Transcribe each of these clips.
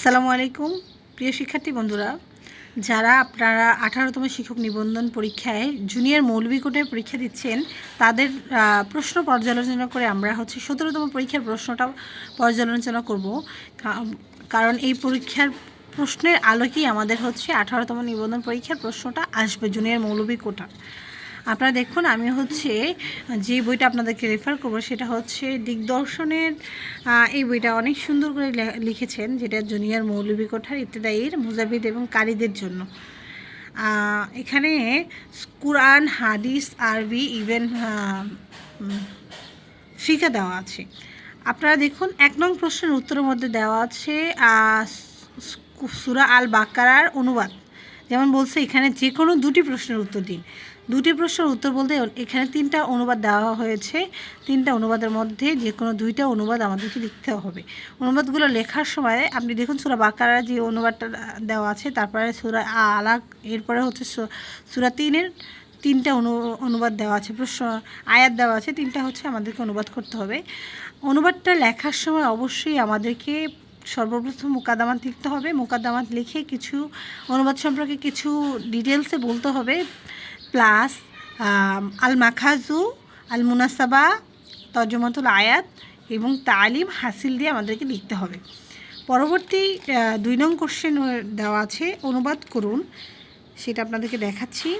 আসসালামু আলাইকুম প্রিয় শিক্ষার্থী বন্ধুরা, যারা আপনারা 18তম শিক্ষক নিবন্ধন পরীক্ষায় জুনিয়র মৌলভী কোটায় পরীক্ষা দিচ্ছেন তাদের প্রশ্ন পর্যালোচনা করে আমরা 17তম পরীক্ষার প্রশ্নটা পর্যালোচনা করব। কারণ এই পরীক্ষার প্রশ্নের আলোকেই আমাদের 18তম নিবন্ধন পরীক্ষার প্রশ্নটা আসবে জুনিয়র মৌলভী কোটা। আপনারা দেখুন, আমি যে বইটা আপনাদেরকে রেফার করব সেটা দিগদর্শনের এই বইটা অনেক সুন্দর করে লিখেছেন, যেটা জুনিয়র মৌলভী কোঠার ইবতেদায়ীর মুজাবিদ এবং কারিদের জন্য। এখানে কুরআন, হাদিস, আরবি, ইভেন ফিকা দেওয়া আছে। আপনারা দেখুন, 1 নং প্রশ্নের উত্তরের মধ্যে দেওয়া আছে সূরা আল বাকারার অনুবাদ। যেমন বলছে এখানে যে কোনো 2টি প্রশ্নের উত্তর দিন। 2টি প্রশ্নের উত্তর বলতে এখানে 3টা অনুবাদ দেওয়া হয়েছে। 3টা অনুবাদের মধ্যে যে কোনো 2টা অনুবাদ আমাদেরকে লিখতে হবে। অনুবাদগুলো লেখার সময় আপনি দেখুন, সূরা বাকারার যে অনুবাদটা দেওয়া আছে, তারপরে সূরা আলাক, এরপরে সূরা 3-এর 3টা অনুবাদ দেওয়া আছে, আয়াত দেওয়া আছে। 3টা আমাদেরকে অনুবাদ করতে হবে। অনুবাদটা লেখার সময় অবশ্যই আমাদেরকে সর্বপ্রথম মুকাদ্দামাত লিখতে হবে। মুকাদ্দামাত লিখে কিছু অনুবাদ সম্পর্কে কিছু ডিটেলসে বলতে হবে, প্লাস আল মাখাজু, আল মুনাসাবা, তর্জমাতুল আয়াত এবং তালিম হাসিল দিয়ে আমাদেরকে লিখতে হবে। পরবর্তী 2 নং কোশ্চেন দেওয়া আছে, অনুবাদ করুন। সেটা আপনাদেরকে দেখাচ্ছি।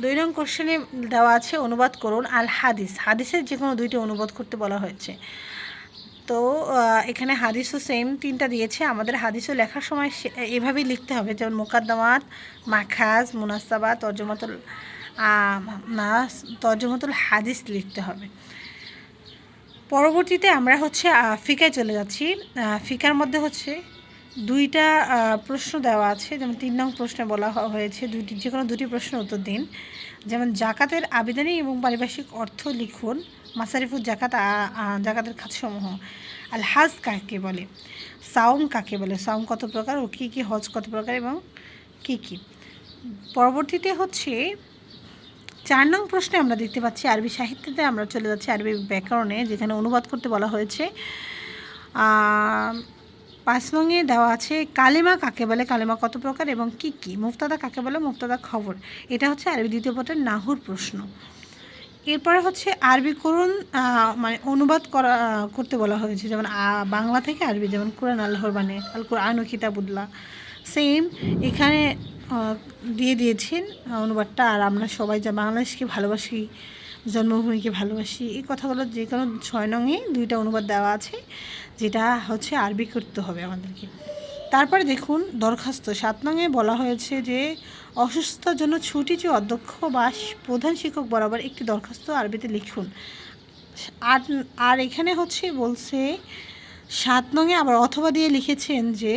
2 নং কোশ্চেনে দেওয়া আছে অনুবাদ করুন আল হাদিস। হাদিসের যে কোনো 2টি অনুবাদ করতে বলা হয়েছে। তো এখানে হাদিসও সেম 3টা দিয়েছে। আমাদের হাদিসও লেখার সময় এভাবেই লিখতে হবে, যেমন মুকাদ্দামাত, মাখাজ, মুনাসাবা, তর্জমাতুল হাদিস লিখতে হবে। পরবর্তীতে আমরা ফিকায় চলে যাচ্ছি। ফিকার মধ্যে 2টা প্রশ্ন দেওয়া আছে। যেমন 3 নং প্রশ্নে বলা হয়েছে যে কোনো 2টি প্রশ্নের উত্তর দিন। যেমন জাকাতের আবেদনী এবং পারিভাষিক অর্থ লিখুন। মাসারিফুল জাকাত, জাকাতের খাতসমূহ। আল হাজ কাকে বলে? সাওম কাকে বলে? সাওম কত প্রকার ও কী কী? হজ কত প্রকার এবং কী কী? পরবর্তীতে 4 নং প্রশ্নে আমরা দেখতে পাচ্ছি আরবি সাহিত্যতে আমরা চলে যাচ্ছি আরবি ব্যাকরণে, যেখানে অনুবাদ করতে বলা হয়েছে। 5 নংয়ে দেওয়া আছে কালেমা কাকে বলে? কালেমা কত প্রকার এবং কী কী? মুফতাদা কাকে বলে? মুফতাদা খবর। এটা আরবি 2য় পত্রের নাহুর প্রশ্ন। এরপরে আরবি করুন, মানে অনুবাদ করতে বলা হয়েছে, যেমন বাংলা থেকে আরবি, যেমন কুরআন আল্লাহর বাণী, আল কুরআন ও কিতাবুল্লাহ। সেম এখানে দিয়ে দিয়েছেন অনুবাদটা। আর আমরা সবাই যা বাংলাদেশকে ভালোবাসি, জন্মভূমিকে ভালোবাসি, এই কথাগুলো যে কোনো 6 নংয়ে 2টা অনুবাদ দেওয়া আছে, যেটা আরবি করতে হবে আমাদেরকে। তারপরে দেখুন দরখাস্ত। 7 নংয়ে বলা হয়েছে যে অসুস্থতার জন্য ছুটি চেয়ে অধ্যক্ষ বা প্রধান শিক্ষক বরাবর একটি দরখাস্ত আরবিতে লিখুন। আর এখানে বলছে 7 নংয়ে আবার অথবা দিয়ে লিখেছেন যে